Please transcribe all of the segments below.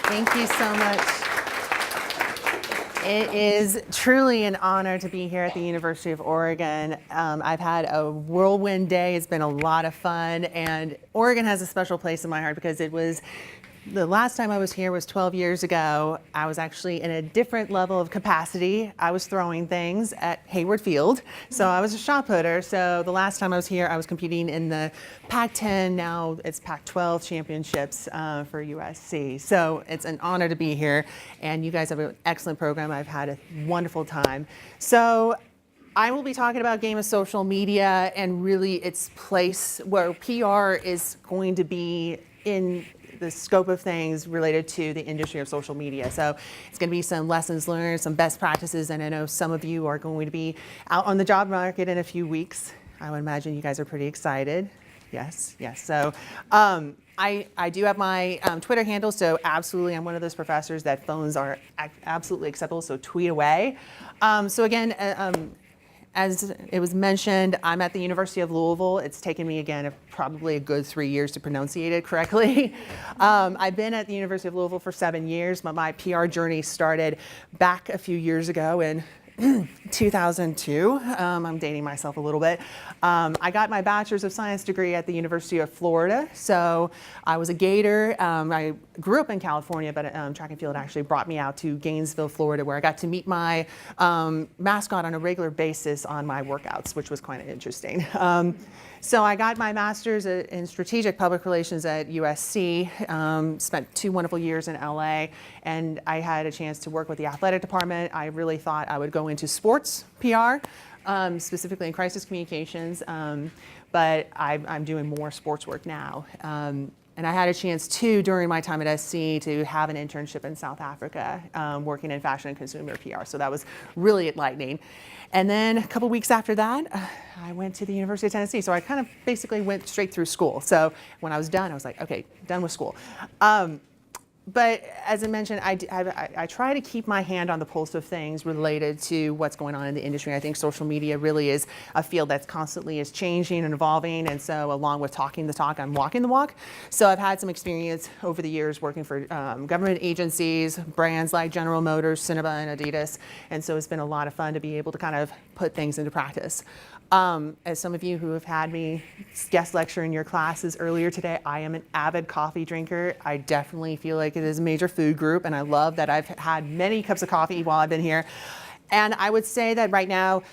Thank you so much. It is truly an honor to be here at the University of Oregon. I've had a whirlwind day. It's been a lot of fun, and Oregon has a special place in my heart because it was the last time I was here was 12 years ago. I was actually in a different level of capacity. I was throwing things at Hayward Field, so I was a shot putter. So the last time I was here, I was competing in the Pac-10, now it's Pac-12 championships for USC. So it's an honor to be here, and you guys have an excellent program. I've had a wonderful time. So I will be talking about game of social media and really its place where PR is going to be in the scope of things related to the industry of social media. So it's going to be some lessons learned, some best practices, and I know some of you are going to be out on the job market in a few weeks. I would imagine you guys are pretty excited. Yes. So I do have my Twitter handle, so absolutely I'm one of those professors that phones are absolutely acceptable, so tweet away. So again, as it was mentioned, I'm at the University of Louisville. It's taken me, again, probably a good 3 years to pronunciate it correctly. I've been at the University of Louisville for 7 years, but my PR journey started back a few years ago in 2002. I'm dating myself a little bit. I got my Bachelor's of Science degree at the University of Florida. So I was a Gator. I grew up in California, but track and field actually brought me out to Gainesville, Florida, where I got to meet my mascot on a regular basis on my workouts, which was quite interesting. So I got my master's in strategic public relations at USC, spent 2 wonderful years in LA, and I had a chance to work with the athletic department. I really thought I would go into sports PR, specifically in crisis communications, but I'm doing more sports work now. And I had a chance too, during my time at SC, to have an internship in South Africa, working in fashion and consumer PR. So that was really enlightening. And then a couple weeks after that, I went to the University of Tennessee. So I kind of basically went straight through school. So when I was done, I was like, okay, done with school. But as I mentioned, I try to keep my hand on the pulse of things related to what's going on in the industry. I think social media really is a field that's constantly is changing and evolving. And so along with talking the talk, I'm walking the walk. So I've had some experience over the years working for government agencies, brands like General Motors, Cinnabon, and Adidas. And so it's been a lot of fun to be able to kind of put things into practice. As some of you who have had me guest lecture in your classes earlier today, I am an avid coffee drinker. I definitely feel like it is a major food group, and I love that I've had many cups of coffee while I've been here. And I would say that right now,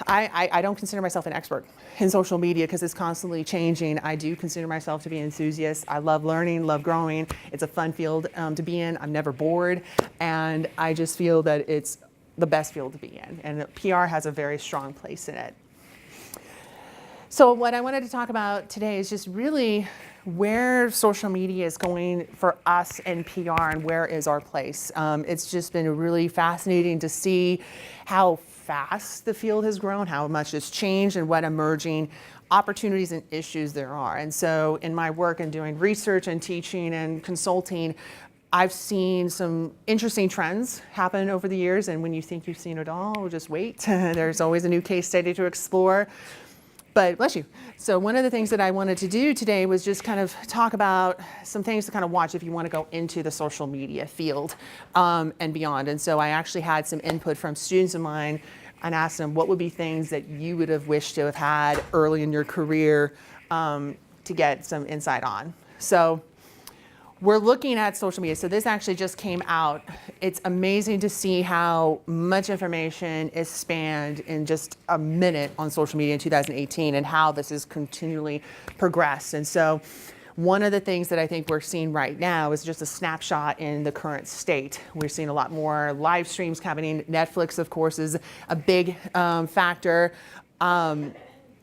I don't consider myself an expert in social media because it's constantly changing. I do consider myself to be an enthusiast. I love learning, love growing. It's a fun field to be in. I'm never bored, and I just feel that it's the best field to be in, and PR has a very strong place in it. So what I wanted to talk about today is just really where social media is going for us in PR and where is our place. It's just been really fascinating to see how fast the field has grown, how much it's changed, and what emerging opportunities and issues there are. And so in my work and doing research and teaching and consulting, I've seen some interesting trends happen over the years, and when you think you've seen it all, just wait. There's always a new case study to explore. But bless you. So one of the things that I wanted to do today was just kind of talk about some things to kind of watch if you want to go into the social media field and beyond. And so I actually had some input from students of mine and asked them what would be things that you would have wished to have had early in your career to get some insight on. So we're looking at social media. So this actually just came out. It's amazing to see how much information is spanned in just a minute on social media in 2018 and how this has continually progressed. And so one of the things that I think we're seeing right now is just a snapshot in the current state. We're seeing a lot more live streams happening. Netflix, of course, is a big factor.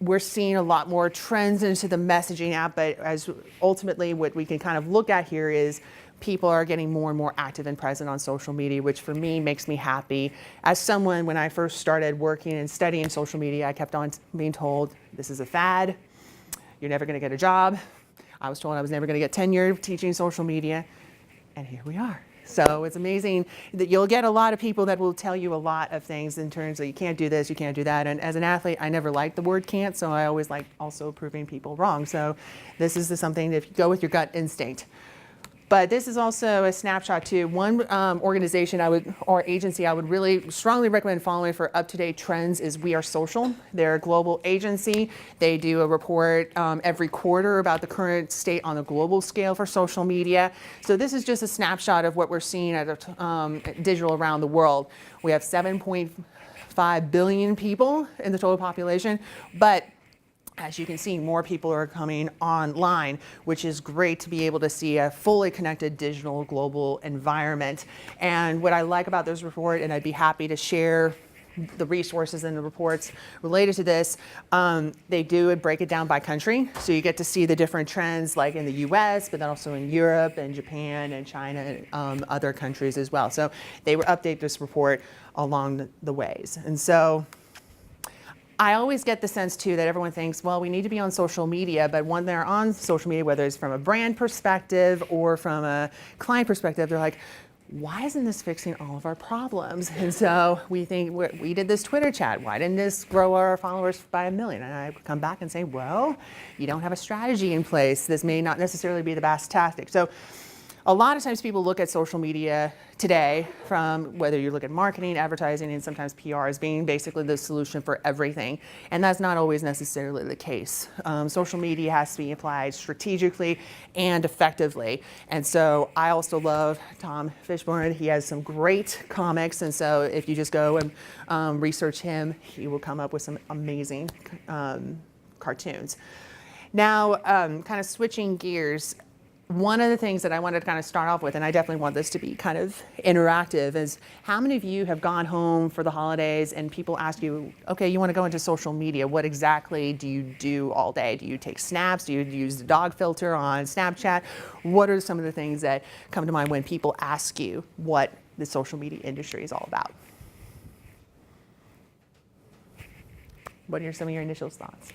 We're seeing a lot more trends into the messaging app, but as ultimately what we can kind of look at here is people are getting more and more active and present on social media, which for me makes me happy. As someone, when I first started working and studying social media, I kept on being told, this is a fad, you're never gonna get a job. I was told I was never gonna get tenure teaching social media, and here we are. So it's amazing that you'll get a lot of people that will tell you a lot of things in terms of you can't do this, you can't do that. And as an athlete, I never liked the word can't, so I always like also proving people wrong. So this is something that if you go with your gut instinct. But this is also a snapshot too. One organization or agency I would really strongly recommend following for up-to-date trends is We Are Social. They're a global agency. They do a report every quarter about the current state on a global scale for social media. So this is just a snapshot of what we're seeing at digital around the world. We have 7.5 billion people in the total population, but as you can see, more people are coming online, which is great to be able to see a fully connected digital global environment. And what I like about this report, and I'd be happy to share the resources and the reports related to this, they do break it down by country. So you get to see the different trends like in the US, but then also in Europe and Japan and China and other countries as well. So they will update this report along the ways. And so I always get the sense too that everyone thinks, well, we need to be on social media, but when they're on social media, whether it's from a brand perspective or from a client perspective, they're like, why isn't this fixing all of our problems? And so we think, we did this Twitter chat, why didn't this grow our followers by 1 million? And I come back and say, well, you don't have a strategy in place. This may not necessarily be the best tactic. So a lot of times people look at social media today from whether you look at marketing, advertising, and sometimes PR as being basically the solution for everything. And that's not always necessarily the case. Social media has to be applied strategically and effectively. And so I also love Tom Fishburne. He has some great comics. And so if you just go and research him, he will come up with some amazing cartoons. Now, kind of switching gears, one of the things that I wanted to kind of start off with, and I definitely want this to be kind of interactive, is how many of you have gone home for the holidays and people ask you, okay, you want to go into social media. What exactly do you do all day? Do you take snaps? Do you use the dog filter on Snapchat? What are some of the things that come to mind when people ask you what the social media industry is all about? What are some of your initial thoughts?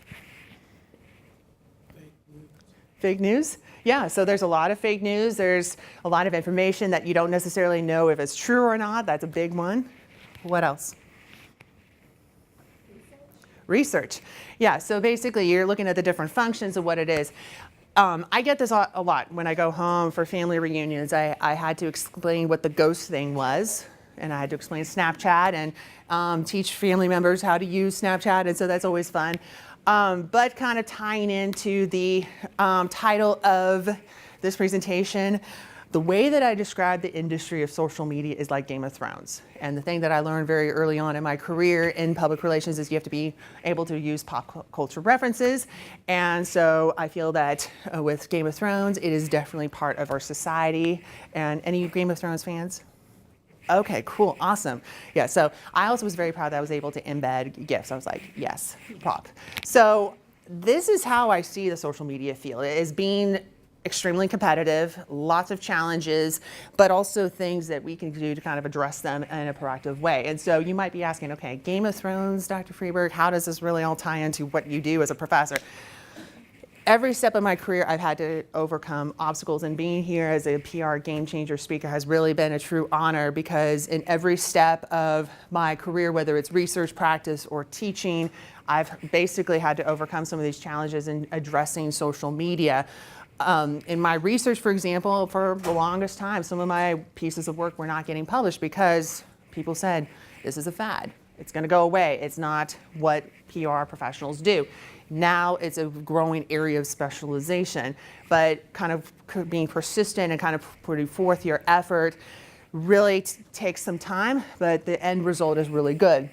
Fake news? Yeah, so there's a lot of fake news. There's a lot of information that you don't necessarily know if it's true or not. That's a big one. What else? Research. Yeah, so basically you're looking at the different functions of what it is. I get this a lot when I go home for family reunions. I had to explain what the ghost thing was, and I had to explain Snapchat and teach family members how to use Snapchat, and so that's always fun. But kind of tying into the title of this presentation, the way that I describe the industry of social media is like Game of Thrones. And the thing that I learned very early on in my career in public relations is you have to be able to use pop culture references. And so I feel that with Game of Thrones, it is definitely part of our society. And any Game of Thrones fans? Okay, cool, awesome. Yeah, so I also was very proud that I was able to embed GIFs. I was like, yes, pop. So this is how I see the social media field. It is being extremely competitive, lots of challenges, but also things that we can do to kind of address them in a proactive way. And so you might be asking, okay, Game of Thrones, Dr. Freberg, how does this really all tie into what you do as a professor? Every step of my career, I've had to overcome obstacles, and being here as a PR game changer speaker has really been a true honor, because in every step of my career, whether it's research, practice, or teaching, I've basically had to overcome some of these challenges in addressing social media. In my research, for example, for the longest time, some of my pieces of work were not getting published because people said, this is a fad. It's going to go away. It's not what PR professionals do. Now it's a growing area of specialization, but kind of being persistent and kind of putting forth your effort really takes some time, but the end result is really good.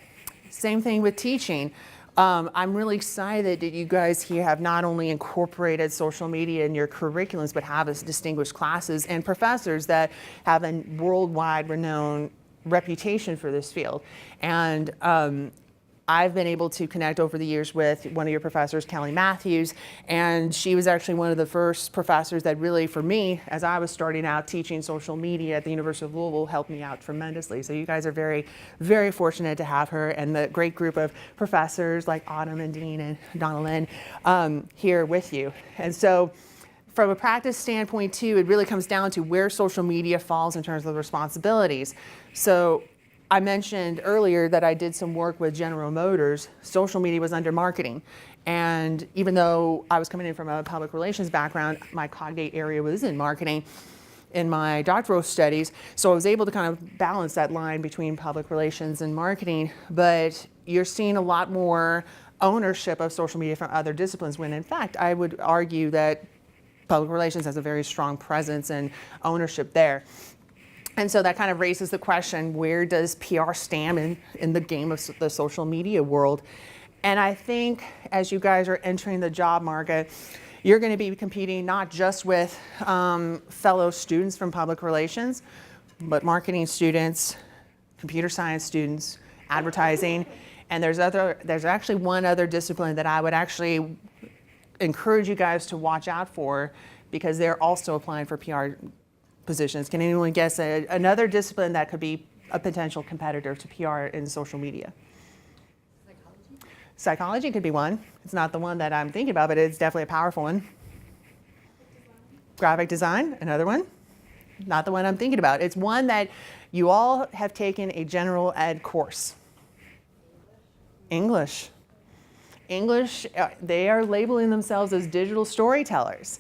Same thing with teaching. I'm really excited that you guys here have not only incorporated social media in your curriculums, but have distinguished classes and professors that have a worldwide renowned reputation for this field. And I've been able to connect over the years with one of your professors, Kelly Matthews, and she was actually one of the first professors that really, for me, as I was starting out teaching social media at the University of Louisville, helped me out tremendously. So you guys are very, very fortunate to have her and the great group of professors like Autumn and Dean and Donna Lynn here with you. And so from a practice standpoint too, it really comes down to where social media falls in terms of responsibilities. So I mentioned earlier that I did some work with General Motors. Social media was under marketing. And even though I was coming in from a public relations background, my cognate area was in marketing. in my doctoral studies. So I was able to kind of balance that line between public relations and marketing, but you're seeing a lot more ownership of social media from other disciplines, when in fact, I would argue that public relations has a very strong presence and ownership there. And so that kind of raises the question, where does PR stand in the game of the social media world? And I think as you guys are entering the job market, you're going to be competing not just with fellow students from public relations, but marketing students, computer science students, advertising, and there's actually one other discipline that I would actually encourage you guys to watch out for, because they're also applying for PR positions. Can anyone guess another discipline that could be a potential competitor to PR in social media? Psychology could be one. It's not the one that I'm thinking about, but it's definitely a powerful one. Graphic design, another one. Not the one I'm thinking about. It's one that you all have taken a general ed course. English. English, they are labeling themselves as digital storytellers.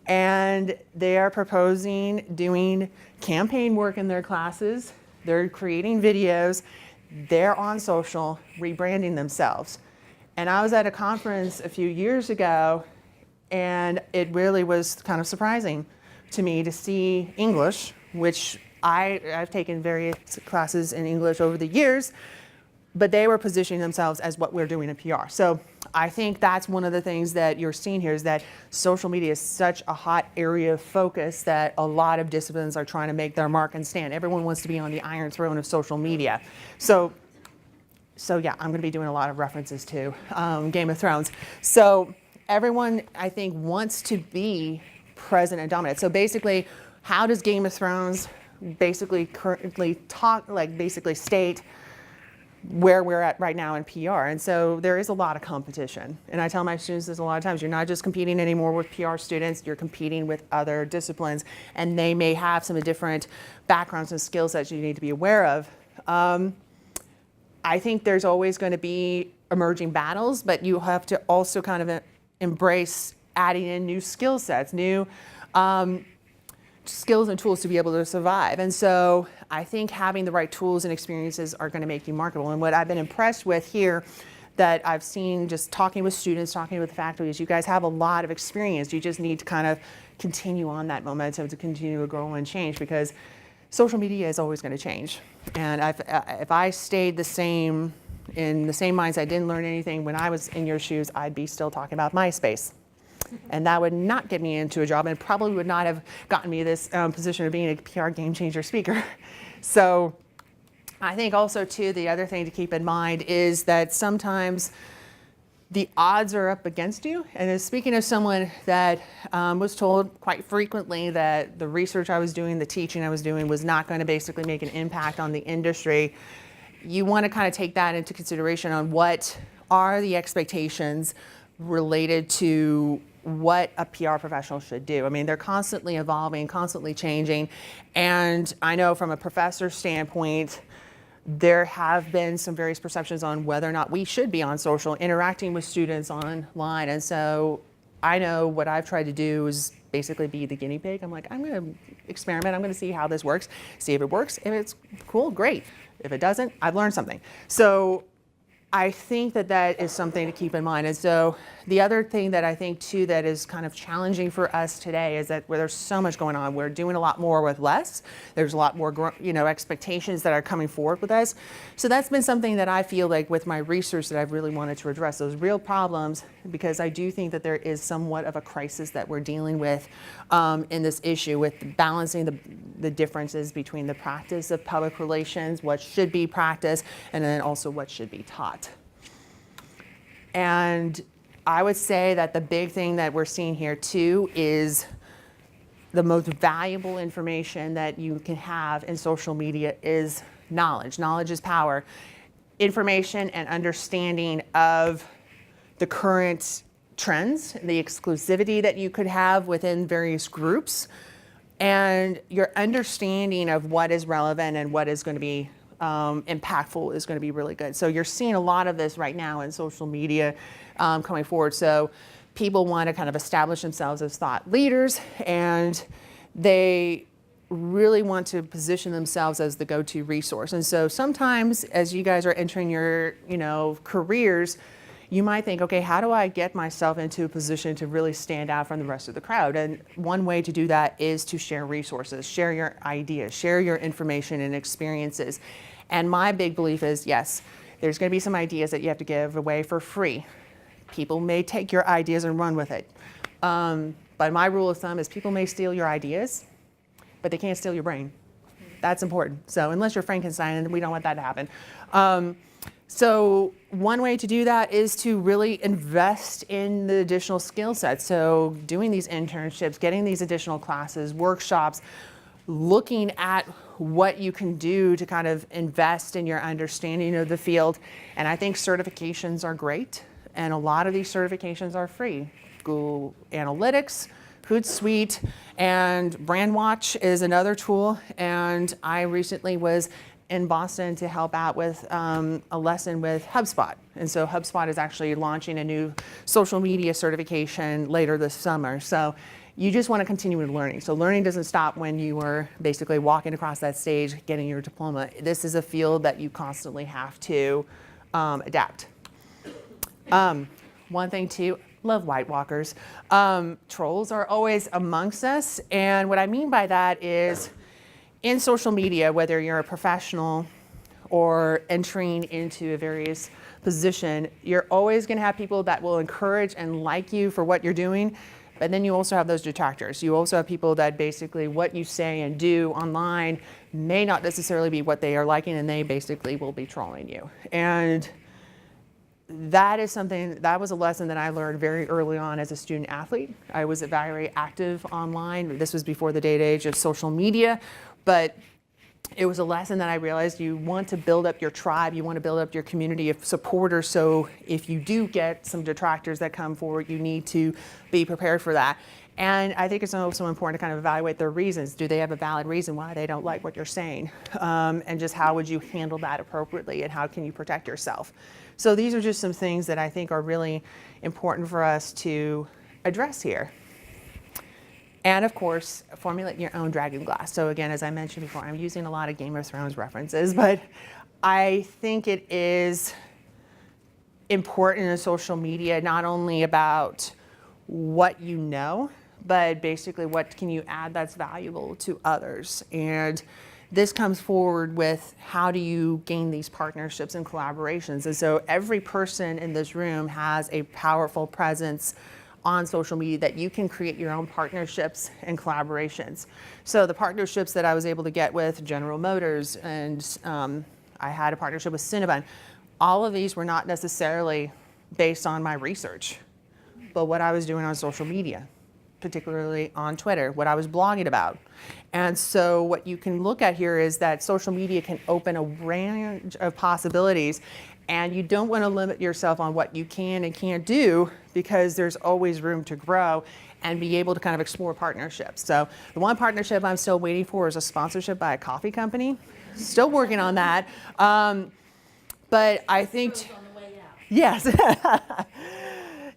And they are proposing doing campaign work in their classes. They're creating videos. They're on social, rebranding themselves. And I was at a conference a few years ago, and it really was kind of surprising to me to see English, which I've taken various classes in English over the years, but they were positioning themselves as what we're doing in PR. So I think that's one of the things that you're seeing here, is that social media is such a hot area of focus that a lot of disciplines are trying to make their mark and stand. Everyone wants to be on the iron throne of social media. So yeah, I'm going to be doing a lot of references to Game of Thrones. So everyone, I think, wants to be present and dominant. So basically, how does Game of Thrones basically currently state where we're at right now in PR? And so there is a lot of competition. And I tell my students this a lot of times, you're not just competing anymore with PR students, you're competing with other disciplines, and they may have some different backgrounds and skill sets you need to be aware of. I think there's always going to be emerging battles, but you have to also kind of embrace adding in new skill sets, new skills and tools to be able to survive. And so I think having the right tools and experiences are going to make you marketable. And what I've been impressed with here, that I've seen just talking with students, talking with the faculty, is you guys have a lot of experience. You just need to kind of continue on that momentum to continue to grow and change, because social media is always going to change. And if I stayed the same, in the same mindset, I didn't learn anything when I was in your shoes, I'd be still talking about MySpace. And that would not get me into a job, and probably would not have gotten me this position of being a PR game changer speaker. So I think also too, the other thing to keep in mind is that sometimes the odds are up against you. And as speaking of someone that was told quite frequently that the research I was doing, the teaching I was doing, was not going to basically make an impact on the industry, you want to kind of take that into consideration on what are the expectations related to what a PR professional should do. I mean, they're constantly evolving, constantly changing. And I know from a professor standpoint, there have been some various perceptions on whether or not we should be on social, interacting with students online. And so I know what I've tried to do is basically be the guinea pig. I'm like, I'm going to experiment. I'm going to see how this works, see if it works. If it's cool, great. If it doesn't, I've learned something. So I think that that is something to keep in mind. And so the other thing that I think too that is kind of challenging for us today is that where there's so much going on, we're doing a lot more with less. There's a lot more, expectations that are coming forward with us. So that's been something that I feel like with my research that I've really wanted to address, those real problems, because I do think that there is somewhat of a crisis that we're dealing with in this issue with balancing the differences between the practice of public relations, what should be practiced, and then also what should be taught. And I would say that the big thing that we're seeing here too is the most valuable information that you can have in social media is knowledge. Knowledge is power. Information and understanding of the current trends, the exclusivity that you could have within various groups, and your understanding of what is relevant and what is going to be impactful is going to be really good. So you're seeing a lot of this right now in social media coming forward. So people want to kind of establish themselves as thought leaders, and they really want to position themselves as the go-to resource. And so sometimes as you guys are entering your, careers, you might think, okay, how do I get myself into a position to really stand out from the rest of the crowd? And one way to do that is to share resources, share your ideas, share your information and experiences. And my big belief is, yes, there's going to be some ideas that you have to give away for free. People may take your ideas and run with it. But my rule of thumb is people may steal your ideas, but they can't steal your brain. That's important. So unless you're Frankenstein, we don't want that to happen. So one way to do that is to really invest in the additional skill sets. So doing these internships, getting these additional classes, workshops, looking at what you can do to kind of invest in your understanding of the field. And I think certifications are great. And a lot of these certifications are free. Google Analytics, Hootsuite, and BrandWatch is another tool. And I recently was in Boston to help out with a lesson with HubSpot. And so HubSpot is actually launching a new social media certification later this summer. So you just want to continue with learning. So learning doesn't stop when you are basically walking across that stage, getting your diploma. This is a field that you constantly have to adapt. One thing too, love White Walkers. Trolls are always amongst us. And what I mean by that is, in social media, whether you're a professional or entering into a various position, you're always going to have people that will encourage and like you for what you're doing. But then you also have those detractors. You also have people that basically what you say and do online may not necessarily be what they are liking, and they basically will be trolling you. And that is something, that was a lesson that I learned very early on as a student athlete. I was very active online. This was before the age of social media. But it was a lesson that I realized you want to build up your tribe, you want to build up your community of supporters, so if you do get some detractors that come forward, you need to be prepared for that. And I think it's also important to kind of evaluate their reasons. Do they have a valid reason why they don't like what you're saying? And just how would you handle that appropriately, and how can you protect yourself? So these are just some things that I think are really important for us to address here. And of course, formulate your own dragon glass. So again, as I mentioned before, I'm using a lot of Game of Thrones references, but I think it is important in social media, not only about what you know, but basically what can you add that's valuable to others. And this comes forward with how do you gain these partnerships and collaborations. And so every person in this room has a powerful presence on social media that you can create your own partnerships and collaborations. So the partnerships that I was able to get with General Motors, and I had a partnership with Cinnabon, all of these were not necessarily based on my research, but what I was doing on social media, particularly on Twitter, what I was blogging about. And so what you can look at here is that social media can open a range of possibilities, and you don't want to limit yourself on what you can and can't do, because there's always room to grow and be able to kind of explore partnerships. So the one partnership I'm still waiting for is a sponsorship by a coffee company. Still working on that. But I think, yes.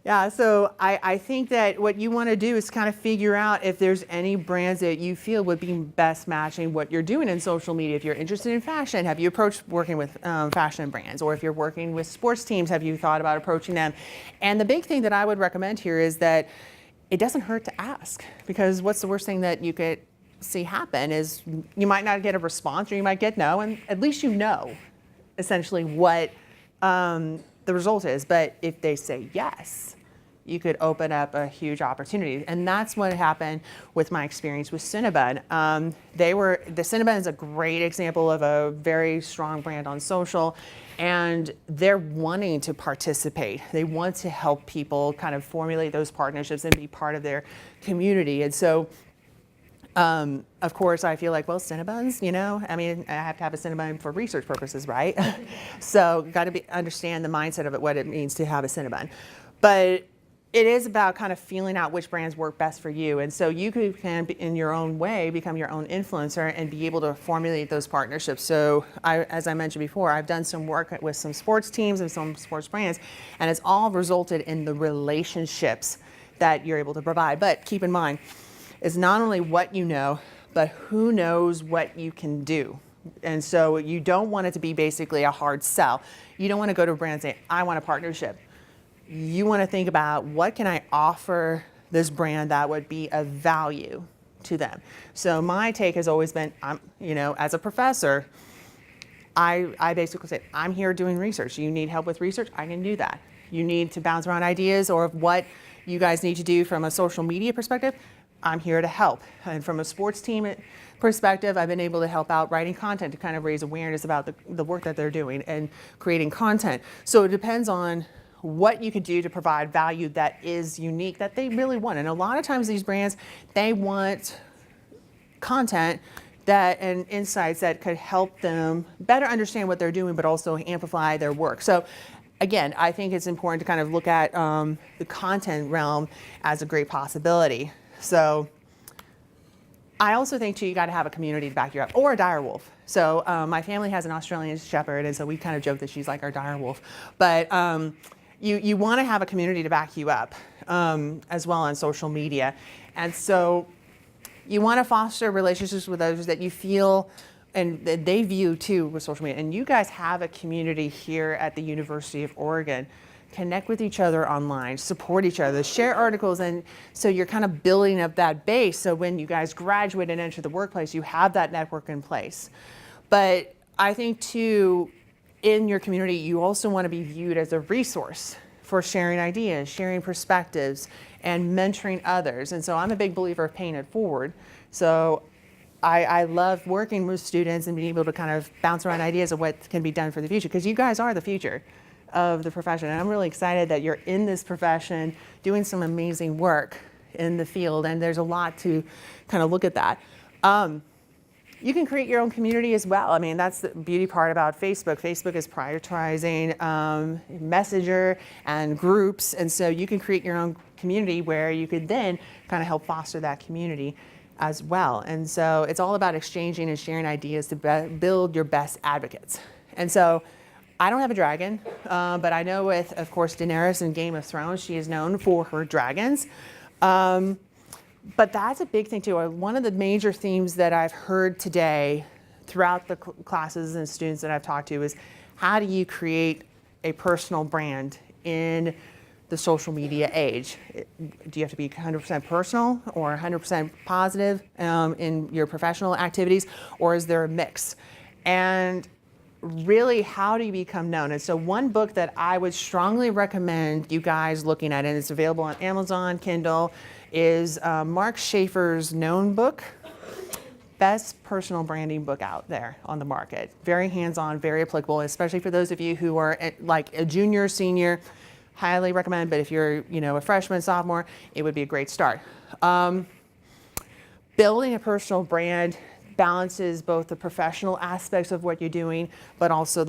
Yeah, so I think that what you want to do is kind of figure out if there's any brands that you feel would be best matching what you're doing in social media. If you're interested in fashion, have you approached working with fashion brands? Or if you're working with sports teams, have you thought about approaching them? And the big thing that I would recommend here is that it doesn't hurt to ask, because what's the worst thing that you could see happen is you might not get a response, or you might get no, and at least you know essentially what the result is. But if they say yes, you could open up a huge opportunity. And that's what happened with my experience with Cinnabon. The Cinnabon is a great example of a very strong brand on social, and they're wanting to participate. They want to help people kind of formulate those partnerships and be part of their community. And so, of course, I feel like, well, Cinnabons, I mean, I have to have a Cinnabon for research purposes, right? So got to understand the mindset of it, what it means to have a Cinnabon. But it is about kind of feeling out which brands work best for you. And so you can, in your own way, become your own influencer and be able to formulate those partnerships. So as I mentioned before, I've done some work with some sports teams and some sports brands, and it's all resulted in the relationships that you're able to provide. But keep in mind, it's not only what you know, but who knows what you can do. And so you don't want it to be basically a hard sell. You don't want to go to a brand and say, I want a partnership. You want to think about, what can I offer this brand that would be of value to them? So my take has always been, as a professor, I basically say, I'm here doing research. You need help with research? I can do that. You need to bounce around ideas or what you guys need to do from a social media perspective? I'm here to help. And from a sports team perspective, I've been able to help out writing content to kind of raise awareness about the work that they're doing and creating content. So it depends on what you could do to provide value that is unique, that they really want. And a lot of times these brands, they want content and insights that could help them better understand what they're doing, but also amplify their work. So again, I think it's important to kind of look at the content realm as a great possibility. So I also think too, you got to have a community to back you up, or a dire wolf. So my family has an Australian Shepherd, and so we kind of joke that she's like our dire wolf. But you want to have a community to back you up as well on social media. And so you want to foster relationships with others that you feel and that they view too with social media. And you guys have a community here at the University of Oregon. Connect with each other online, support each other, share articles, and so you're kind of building up that base. So when you guys graduate and enter the workplace, you have that network in place. But I think too, in your community, you also want to be viewed as a resource for sharing ideas, sharing perspectives, and mentoring others. And so I'm a big believer of paying it forward. So I love working with students and being able to kind of bounce around ideas of what can be done for the future, because you guys are the future of the profession. And I'm really excited that you're in this profession doing some amazing work in the field, and there's a lot to kind of look at that. You can create your own community as well. I mean, that's the beauty part about Facebook. Facebook is prioritizing Messenger and groups, and so you can create your own community where you could then kind of help foster that community as well. And so it's all about exchanging and sharing ideas to build your best advocates. And so I don't have a dragon, but I know with, of course, Daenerys in Game of Thrones, she is known for her dragons. But that's a big thing too. One of the major themes that I've heard today throughout the classes and students that I've talked to is, how do you create a personal brand in the social media age? Do you have to be 100% personal or 100% positive in your professional activities, or is there a mix? And really, how do you become known? And so one book that I would strongly recommend you guys looking at, and it's available on Amazon, Kindle, is Mark Schaefer's Known book. Best personal branding book out there on the market. Very hands-on, very applicable, especially for those of you who are like a junior, senior. Highly recommend, but if you're a freshman, sophomore, it would be a great start. Building a personal brand balances both the professional aspects of what you're doing, but also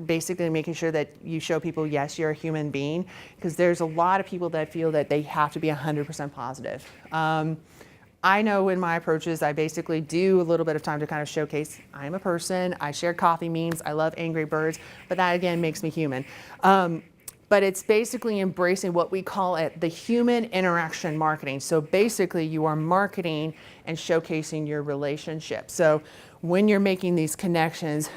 basically making sure that you show people, yes, you're a human being, because there's a lot of people that feel that they have to be 100% positive. I know in my approaches, I basically do a little bit of time to kind of showcase, I'm a person, I share coffee memes, I love Angry Birds, but that again makes me human. But it's basically embracing what we call the human interaction marketing. So basically you are marketing and showcasing your relationship. So when you're making these connections,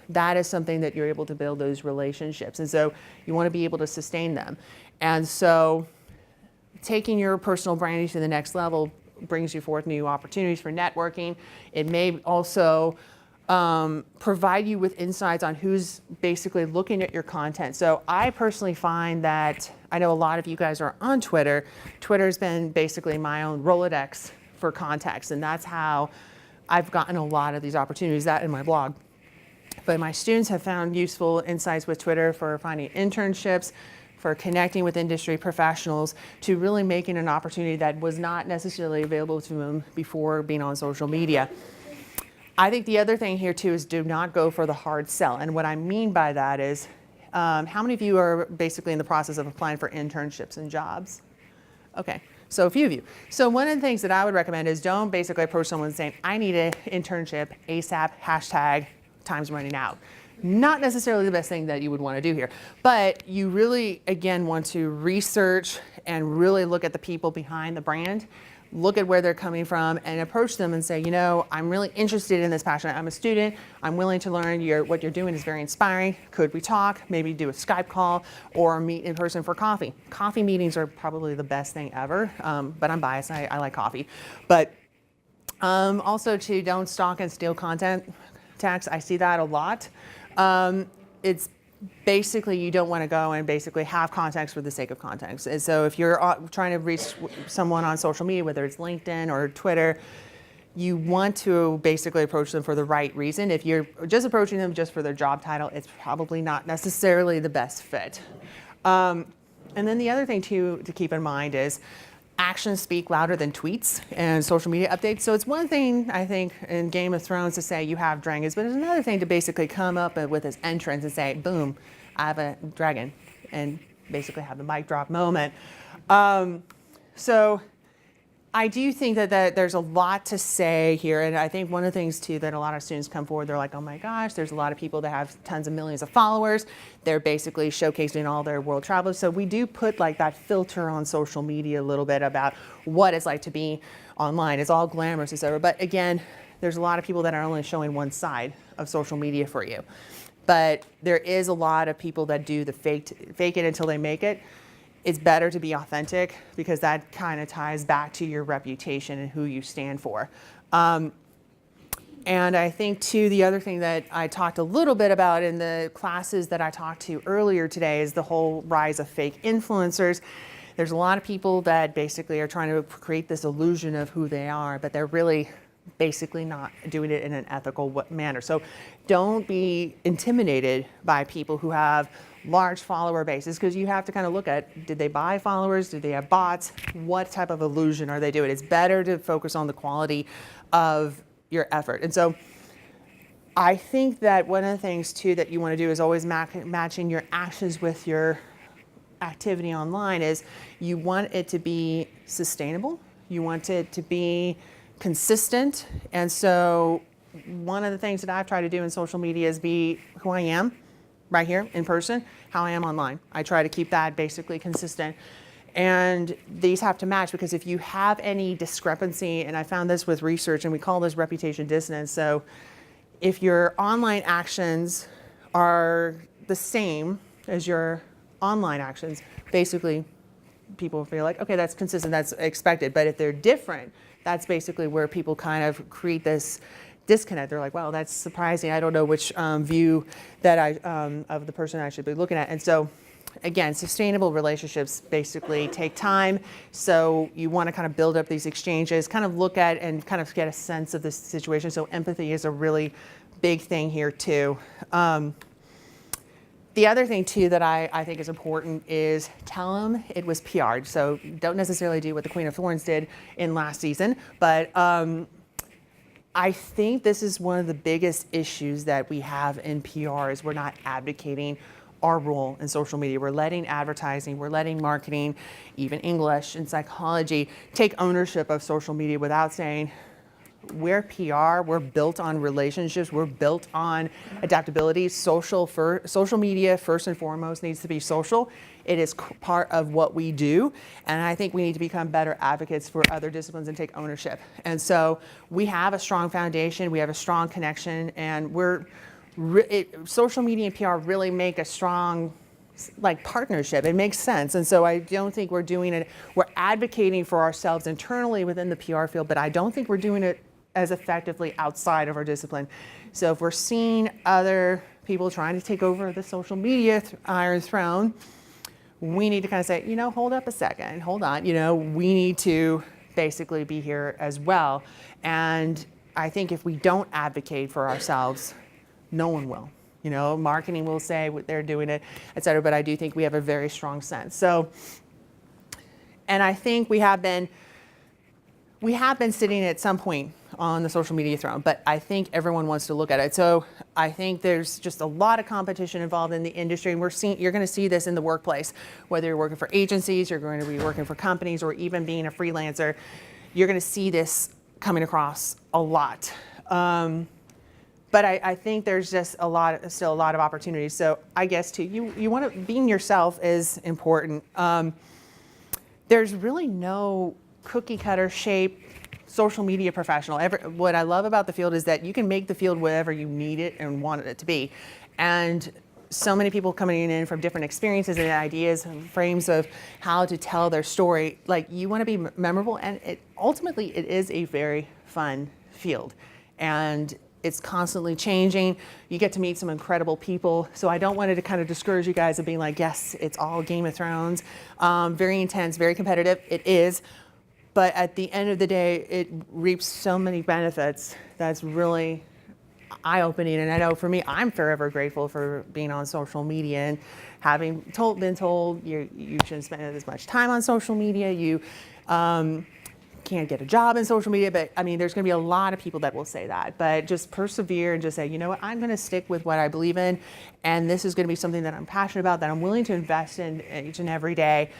that is something that you're able to build those relationships. And so you want to be able to sustain them. And so taking your personal branding to the next level brings you forth new opportunities for networking. It may also provide you with insights on who's basically looking at your content. So I personally find that, I know a lot of you guys are on Twitter. Twitter's been basically my own Rolodex for contacts, and that's how I've gotten a lot of these opportunities, that in my blog. But my students have found useful insights with Twitter for finding internships, for connecting with industry professionals, to really making an opportunity that was not necessarily available to them before being on social media. I think the other thing here too is, do not go for the hard sell. And what I mean by that is, how many of you are basically in the process of applying for internships and jobs? Okay, so a few of you. So one of the things that I would recommend is, don't basically approach someone saying, I need an internship ASAP, hashtag time's running out. Not necessarily the best thing that you would want to do here, but you really, again, want to research and really look at the people behind the brand. look at where they're coming from and approach them and say, you know, I'm really interested in this passion. I'm a student. I'm willing to learn. What you're doing is very inspiring. Could we talk? Maybe do a Skype call or meet in person for coffee. Coffee meetings are probably the best thing ever, but I'm biased. I like coffee. But also to don't stalk and steal content tax. I see that a lot. It's basically you don't want to go and basically have contacts for the sake of contacts. And so if you're trying to reach someone on social media, whether it's LinkedIn or Twitter, you want to basically approach them for the right reason. If you're just approaching them just for their job title, it's probably not necessarily the best fit. And then the other thing too to keep in mind is actions speak louder than tweets and social media updates. So it's one thing, I think, in Game of Thrones to say you have dragons, but it's another thing to basically come up with this entrance and say, boom, I have a dragon, and basically have the mic drop moment. So I do think that there's a lot to say here, and I think one of the things too that a lot of students come forward, they're like, oh my gosh, there's a lot of people that have tons of millions of followers. They're basically showcasing all their world travel. So we do put like that filter on social media a little bit about what it's like to be online. It's all glamorous, etc. But again, there's a lot of people that are only showing one side of social media for you. But there is a lot of people that do the fake it until they make it. It's better to be authentic because that kind of ties back to your reputation and who you stand for. And I think too, the other thing that I talked a little bit about in the classes that I talked to earlier today is the whole rise of fake influencers. There's a lot of people that basically are trying to create this illusion of who they are, but they're really basically not doing it in an ethical manner. So don't be intimidated by people who have large follower bases, because you have to kind of look at, did they buy followers? Did they have bots? What type of illusion are they doing? It's better to focus on the quality of your effort. And so I think that one of the things too that you want to do is always matching your actions with your activity online is you want it to be sustainable. You want it to be consistent. And so one of the things that I've tried to do in social media is be who I am right here in person, how I am online. I try to keep that basically consistent. And these have to match, because if you have any discrepancy, and I found this with research, and we call this reputation dissonance. So if your online actions are the same as your online actions, basically people feel like, okay, that's consistent, that's expected. But if they're different, that's basically where people kind of create this disconnect. They're like, wow, that's surprising. I don't know which view that of the person I should be looking at. And so again, sustainable relationships basically take time. So you want to kind of build up these exchanges, kind of look at and kind of get a sense of the situation. So empathy is a really big thing here too. The other thing too that I think is important is tell them it was PR'd. So don't necessarily do what the Queen of Thorns did in last season, but I think this is one of the biggest issues that we have in PR is we're not advocating our role in social media. We're letting advertising, we're letting marketing, even English and psychology take ownership of social media without saying, we're PR, we're built on relationships, we're built on adaptability. Social media, first and foremost, needs to be social. It is part of what we do. And I think we need to become better advocates for other disciplines and take ownership. And so we have a strong foundation, we have a strong connection, and social media and PR really make a strong partnership. It makes sense. And so I don't think we're doing it, we're advocating for ourselves internally within the PR field, but I don't think we're doing it as effectively outside of our discipline. So if we're seeing other people trying to take over the social media Iron Throne, we need to kind of say, hold up a second, hold on, we need to basically be here as well. And I think if we don't advocate for ourselves, no one will. Marketing will say what they're doing it, et cetera, but I do think we have a very strong sense. So, and I think we have been sitting at some point on the social media throne, but I think everyone wants to look at it. So I think there's just a lot of competition involved in the industry, and you're going to see this in the workplace, whether you're working for agencies, you're going to be working for companies, or even being a freelancer, you're going to see this coming across a lot. But I think there's just still a lot of opportunities. So I guess too, you want to, being yourself is important. There's really no cookie cutter shape social media professional. What I love about the field is that you can make the field whatever you need it and want it to be. And so many people coming in from different experiences and ideas and frames of how to tell their story. Like, you want to be memorable, and ultimately it is a very fun field. And it's constantly changing. You get to meet some incredible people. So I don't want to kind of discourage you guys of being like, yes, it's all Game of Thrones. Very intense, very competitive. It is. But at the end of the day, it reaps so many benefits that's really eye-opening. And I know for me, I'm forever grateful for being on social media and having been told you shouldn't spend as much time on social media. You can't get a job in social media. But I mean, there's going to be a lot of people that will say that. But just persevere and just say, you know what, I'm going to stick with what I believe in. And this is going to be something that I'm passionate about, that I'm willing to invest in each and every day.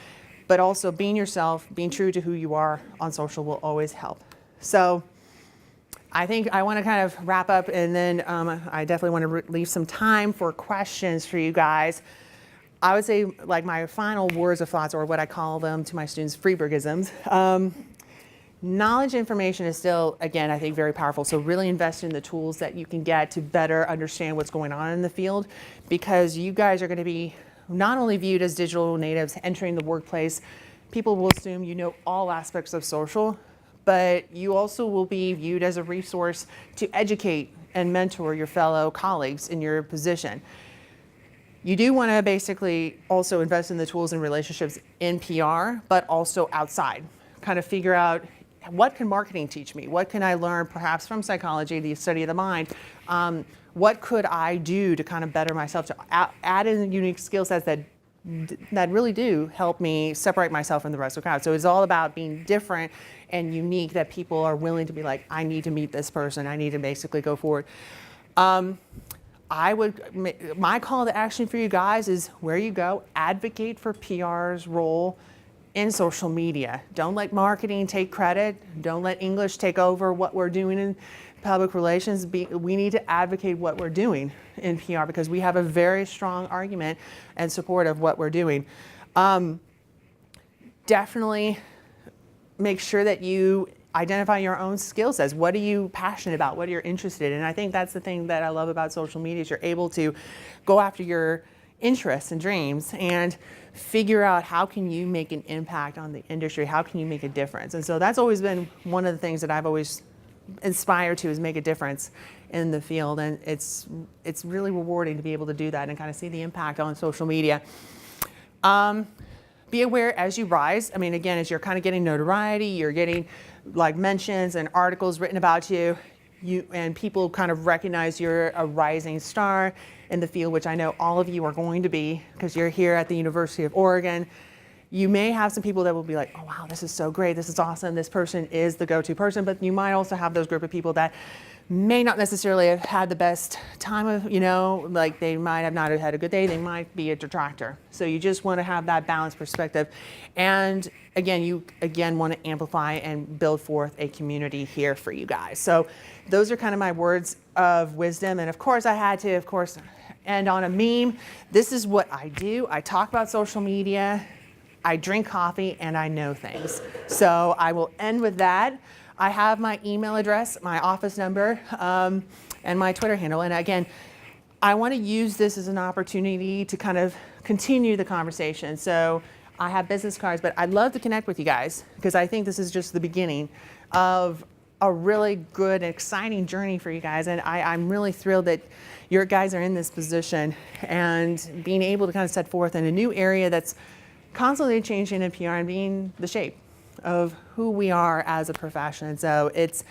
But also being yourself, being true to who you are on social will always help. So I think I want to kind of wrap up, and then I definitely want to leave some time for questions for you guys. I would say, like, my final words of thoughts, or what I call them to my students, Frebergisms. Knowledge information is still, again, I think very powerful. So really invest in the tools that you can get to better understand what's going on in the field, because you guys are going to be not only viewed as digital natives entering the workplace. People will assume you know all aspects of social, but you also will be viewed as a resource to educate and mentor your fellow colleagues in your position. You do want to basically also invest in the tools and relationships in PR, but also outside. Kind of figure out, what can marketing teach me? What can I learn perhaps from psychology, the study of the mind? What could I do to kind of better myself, to add in unique skill sets that really do help me separate myself from the rest of the crowd? So it's all about being different and unique, that people are willing to be like, I need to meet this person. I need to basically go forward. My call to action for you guys is, where you go, advocate for PR's role in social media. Don't let marketing take credit. Don't let English take over what we're doing in public relations. We need to advocate what we're doing in PR, because we have a very strong argument and support of what we're doing. Definitely make sure that you identify your own skill sets. What are you passionate about? What are you interested in? And I think that's the thing that I love about social media, is you're able to go after your interests and dreams and figure out, how can you make an impact on the industry? How can you make a difference? And so that's always been one of the things that I've always inspired to, is make a difference in the field. And it's really rewarding to be able to do that and kind of see the impact on social media. Be aware as you rise. I mean, again, as you're kind of getting notoriety, you're getting like mentions and articles written about you, and people kind of recognize you're a rising star in the field, which I know all of you are going to be, because you're here at the University of Oregon. You may have some people that will be like, oh wow, this is so great, this is awesome, this person is the go-to person, but you might also have those group of people that may not necessarily have had the best time of, like they might have not had a good day, they might be a detractor. So you just want to have that balanced perspective. And again, you want to amplify and build forth a community here for you guys. So those are kind of my words of wisdom. And of course, I had to, end on a meme. This is what I do. I talk about social media, I drink coffee, and I know things. So I will end with that. I have my email address, my office number, and my Twitter handle. And again, I want to use this as an opportunity to kind of continue the conversation. So I have business cards, but I'd love to connect with you guys, because I think this is just the beginning of a really good and exciting journey for you guys. And I'm really thrilled that your guys are in this position and being able to kind of set forth in a new area that's constantly changing in PR and being the shape of who we are as a profession. So it's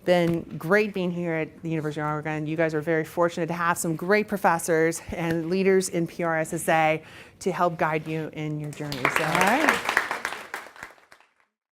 been great being here at the University of Oregon. You guys are very fortunate to have some great professors and leaders in PRSSA to help guide you in your journey. So, all right.